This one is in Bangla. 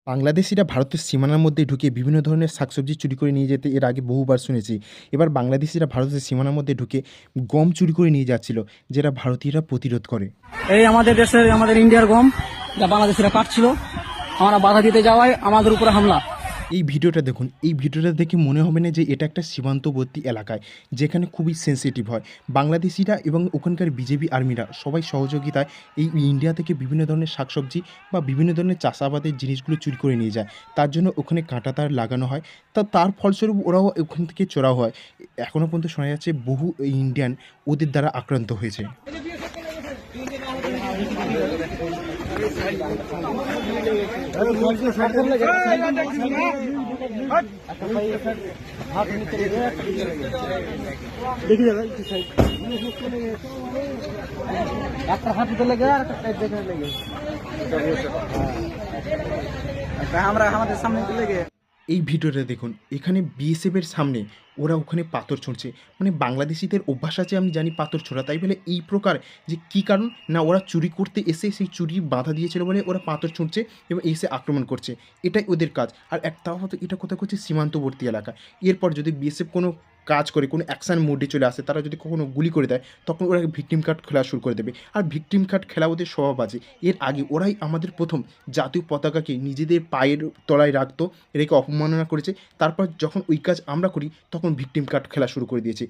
বাংলাদেশিরা ভারতের সীমানার মধ্যে ঢুকে বিভিন্ন ধরনের শাকসবজি চুরি করে নিয়ে যেতে এর আগে বহুবার শুনেছি। এবার বাংলাদেশিরা ভারতের সীমানার মধ্যে ঢুকে গম চুরি করে নিয়ে যাচ্ছিল, যেটা ভারতীয়রা প্রতিরোধ করে। এই আমাদের দেশের আমাদের ইন্ডিয়ার গম যা বাংলাদেশিরা কাটছিল, আমরা বাধা দিতে যাওয়ায় আমাদের উপরে হামলা। এই ভিডিওটা দেখুন, এই ভিডিওটা দেখে মনে হবে না যে এটা একটা সীমান্তবর্তী এলাকায়, যেখানে খুবই সেনসিটিভ হয়। বাংলাদেশিরা এবং ওখানকার বিজেপি আর্মিরা সবাই সহযোগিতায় এই ইন্ডিয়া থেকে বিভিন্ন ধরনের শাকসবজি বা বিভিন্ন ধরনের চাষাবাদের জিনিসগুলো চুরি করে নিয়ে যায়। তার জন্য ওখানে কাঁটাতার লাগানো হয়। তার ফলস্বরূপ ওরাও ওখান থেকে চোরাও হয়। এখনও পর্যন্ত শোনা যাচ্ছে বহু ইন্ডিয়ান ওদের দ্বারা আক্রান্ত হয়েছে। দেখি যাবে একটা হাত দিতে লেগে আর একটা দেখে লেগে আমরা আমাদের সামনে লেগে। এই ভিডিওটা দেখুন, এখানে বিএসএফের সামনে ওরা ওখানে পাথর ছুঁড়ছে। মানে বাংলাদেশিদের অভ্যাস আছে, আমি জানি, পাথর ছোড়া। তাই বলে এই প্রকার যে কী কারণ, না ওরা চুরি করতে এসে সেই চুরি বাধা দিয়েছিল বলে ওরা পাথর ছুঁড়ছে এবং এসে আক্রমণ করছে। এটাই ওদের কাজ। আর তাও হয়তো এটা কোথায় করছে, সীমান্তবর্তী এলাকা। এরপর যদি বিএসএফ কোনো কাজ করে, কোনো অ্যাকশান মোডে চলে আসে, তারা যদি কখনো গুলি করে দেয়, তখন ওরা ভিকটিম কার্ড খেলা শুরু করে দেবে। আর ভিকটিম কার্ড খেলা ওদের স্বভাব আছে। এর আগে ওরাই আমাদের প্রথম জাতীয় পতাকাকে নিজেদের পায়ের তলায় রাখতো, রেখে অপমাননা করেছে। তারপর যখন ওই কাজ আমরা করি, তখন ভিকটিম কার্ড খেলা শুরু করে দিয়েছে।